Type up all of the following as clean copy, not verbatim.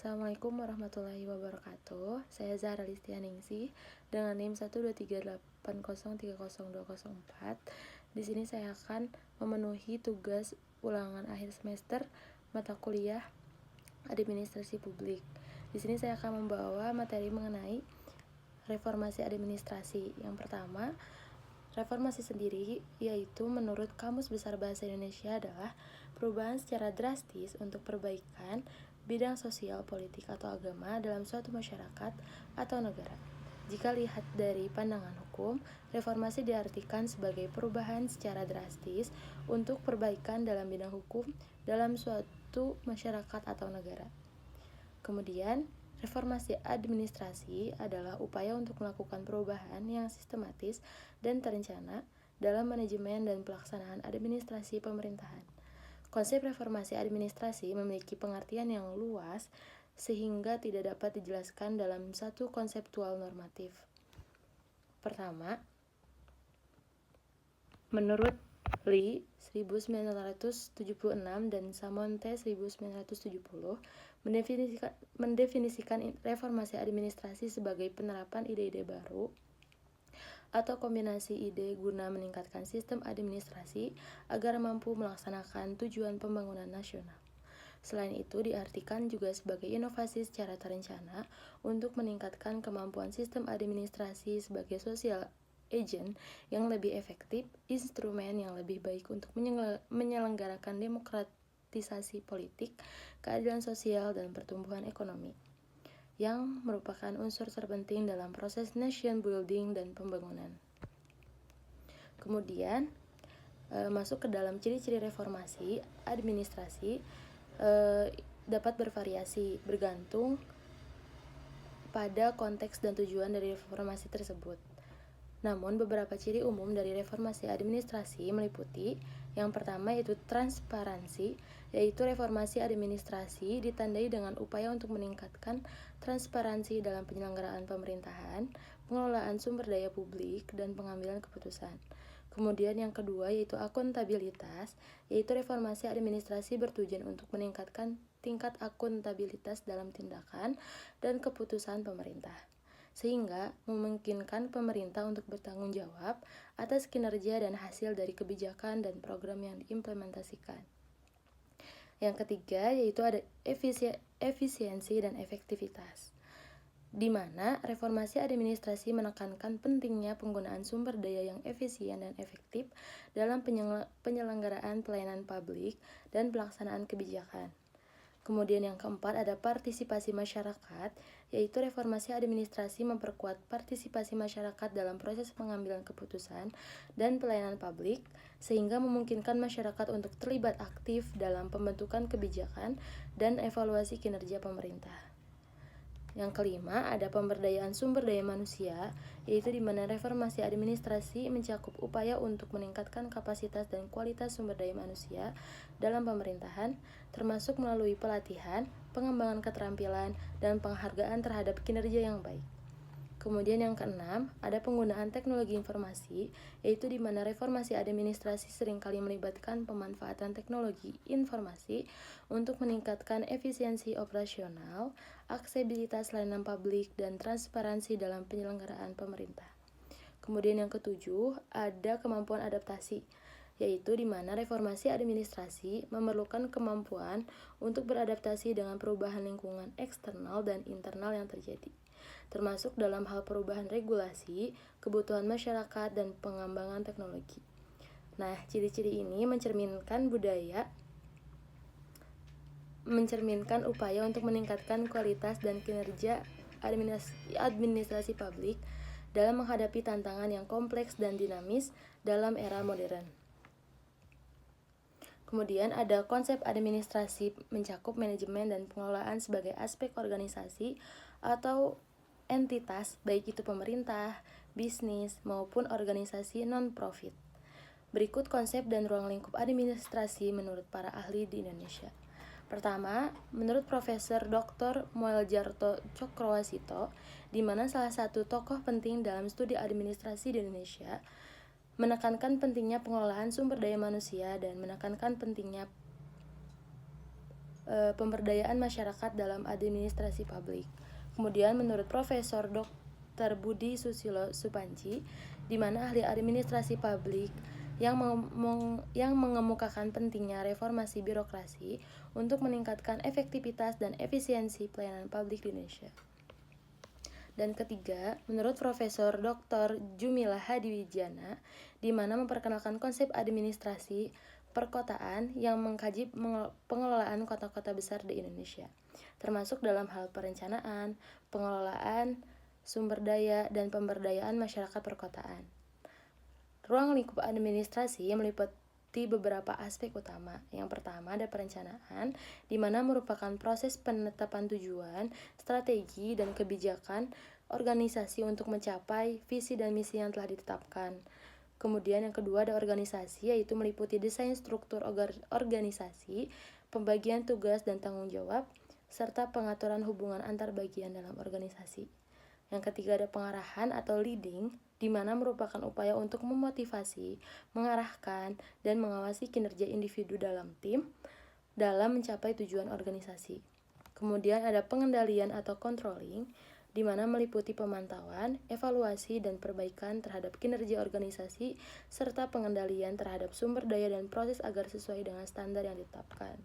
Assalamualaikum warahmatullahi wabarakatuh. Saya Zahra Listianingsih dengan NIM 123803024. Di sini saya akan memenuhi tugas ulangan akhir semester mata kuliah Administrasi Publik. Di sini saya akan membawa materi mengenai reformasi administrasi. Yang pertama, reformasi sendiri yaitu menurut Kamus Besar Bahasa Indonesia adalah perubahan secara drastis untuk perbaikan bidang sosial, politik, atau agama dalam suatu masyarakat atau negara. Jika lihat dari pandangan hukum, reformasi diartikan sebagai perubahan secara drastis untuk perbaikan dalam bidang hukum dalam suatu masyarakat atau negara. Kemudian, reformasi administrasi adalah upaya untuk melakukan perubahan yang sistematis dan terencana dalam manajemen dan pelaksanaan administrasi pemerintahan. Konsep reformasi administrasi memiliki pengertian yang luas sehingga tidak dapat dijelaskan dalam satu konseptual normatif. Pertama, menurut Lee 1976 dan Samonte 1970 mendefinisikan reformasi administrasi sebagai penerapan ide-ide baru atau kombinasi ide guna meningkatkan sistem administrasi agar mampu melaksanakan tujuan pembangunan nasional. Selain itu, diartikan juga sebagai inovasi secara terencana untuk meningkatkan kemampuan sistem administrasi sebagai social agent yang lebih efektif, instrumen yang lebih baik untuk menyelenggarakan demokratisasi politik, keadilan sosial, dan pertumbuhan ekonomi, yang merupakan unsur terpenting dalam proses nation building dan pembangunan. Kemudian, masuk ke dalam ciri-ciri reformasi administrasi dapat bervariasi bergantung pada konteks dan tujuan dari reformasi tersebut. Namun, beberapa ciri umum dari reformasi administrasi meliputi yang pertama yaitu transparansi, yaitu reformasi administrasi ditandai dengan upaya untuk meningkatkan transparansi dalam penyelenggaraan pemerintahan, pengelolaan sumber daya publik, dan pengambilan keputusan. Kemudian yang kedua yaitu akuntabilitas, yaitu reformasi administrasi bertujuan untuk meningkatkan tingkat akuntabilitas dalam tindakan dan keputusan pemerintah, sehingga memungkinkan pemerintah untuk bertanggung jawab atas kinerja dan hasil dari kebijakan dan program yang diimplementasikan. Yang ketiga yaitu ada efisiensi dan efektivitas, di mana reformasi administrasi menekankan pentingnya penggunaan sumber daya yang efisien dan efektif dalam penyelenggaraan pelayanan publik dan pelaksanaan kebijakan. Kemudian yang keempat ada partisipasi masyarakat, yaitu reformasi administrasi memperkuat partisipasi masyarakat dalam proses pengambilan keputusan dan pelayanan publik, sehingga memungkinkan masyarakat untuk terlibat aktif dalam pembentukan kebijakan dan evaluasi kinerja pemerintah. Yang kelima, ada pemberdayaan sumber daya manusia, yaitu di mana reformasi administrasi mencakup upaya untuk meningkatkan kapasitas dan kualitas sumber daya manusia dalam pemerintahan, termasuk melalui pelatihan, pengembangan keterampilan, dan penghargaan terhadap kinerja yang baik. Kemudian yang keenam, ada penggunaan teknologi informasi, yaitu di mana reformasi administrasi seringkali melibatkan pemanfaatan teknologi informasi untuk meningkatkan efisiensi operasional, aksesibilitas layanan publik, dan transparansi dalam penyelenggaraan pemerintah. Kemudian yang ketujuh, ada kemampuan adaptasi, yaitu di mana reformasi administrasi memerlukan kemampuan untuk beradaptasi dengan perubahan lingkungan eksternal dan internal yang terjadi, termasuk dalam hal perubahan regulasi, kebutuhan masyarakat, dan pengembangan teknologi. Nah, ciri-ciri ini mencerminkan upaya untuk meningkatkan kualitas dan kinerja administrasi publik dalam menghadapi tantangan yang kompleks dan dinamis dalam era modern. Kemudian ada konsep administrasi mencakup manajemen dan pengelolaan sebagai aspek organisasi atau entitas, baik itu pemerintah, bisnis, maupun organisasi non-profit. Berikut konsep dan ruang lingkup administrasi menurut para ahli di Indonesia. Pertama, menurut Profesor Dr. Moeljarto Cokroasito, di mana salah satu tokoh penting dalam studi administrasi di Indonesia, menekankan pentingnya pengelolaan sumber daya manusia dan menekankan pentingnya pemberdayaan masyarakat dalam administrasi publik. Kemudian menurut Profesor Dr. Budi Susilo Supanci, di mana ahli administrasi publik yang mengemukakan pentingnya reformasi birokrasi untuk meningkatkan efektivitas dan efisiensi pelayanan publik di Indonesia. Dan ketiga, menurut Profesor Dr. Jumila Hadiwijana, di mana memperkenalkan konsep administrasi perkotaan yang mengkaji pengelolaan kota-kota besar di Indonesia, termasuk dalam hal perencanaan, pengelolaan, sumber daya, dan pemberdayaan masyarakat perkotaan. Ruang lingkup administrasi meliputi beberapa aspek utama. Yang pertama ada perencanaan, di mana merupakan proses penetapan tujuan, strategi, dan kebijakan organisasi untuk mencapai visi dan misi yang telah ditetapkan. Kemudian yang kedua ada organisasi, yaitu meliputi desain struktur organisasi, pembagian tugas dan tanggung jawab, serta pengaturan hubungan antar bagian dalam organisasi. Yang ketiga ada pengarahan atau leading, di mana merupakan upaya untuk memotivasi, mengarahkan, dan mengawasi kinerja individu dalam tim dalam mencapai tujuan organisasi. Kemudian ada pengendalian atau controlling, di mana meliputi pemantauan, evaluasi, dan perbaikan terhadap kinerja organisasi, serta pengendalian terhadap sumber daya dan proses agar sesuai dengan standar yang ditetapkan.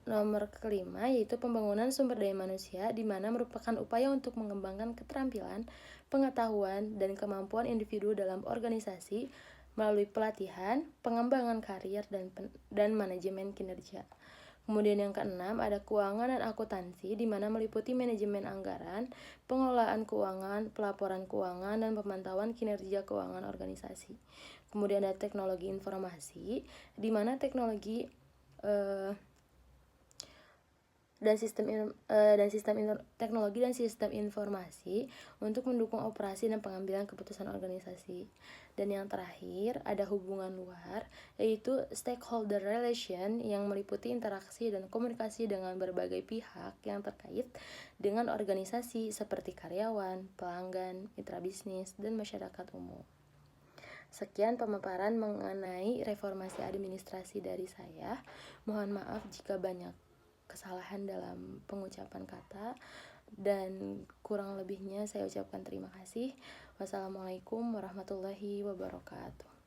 Nomor kelima yaitu pembangunan sumber daya manusia, di mana merupakan upaya untuk mengembangkan keterampilan, pengetahuan, dan kemampuan individu dalam organisasi melalui pelatihan, pengembangan karir, dan manajemen kinerja. Kemudian yang keenam ada keuangan dan akuntansi, di mana meliputi manajemen anggaran, pengelolaan keuangan, pelaporan keuangan, dan pemantauan kinerja keuangan organisasi. Kemudian ada teknologi informasi, di mana teknologi teknologi dan sistem informasi untuk mendukung operasi dan pengambilan keputusan organisasi. Dan yang terakhir ada hubungan luar, yaitu stakeholder relation, yang meliputi interaksi dan komunikasi dengan berbagai pihak yang terkait dengan organisasi seperti karyawan, pelanggan, mitra bisnis, dan masyarakat umum. Sekian pemaparan mengenai reformasi administrasi dari saya. Mohon maaf jika banyak kesalahan dalam pengucapan kata, dan kurang lebihnya saya ucapkan terima kasih. Wassalamualaikum warahmatullahi wabarakatuh.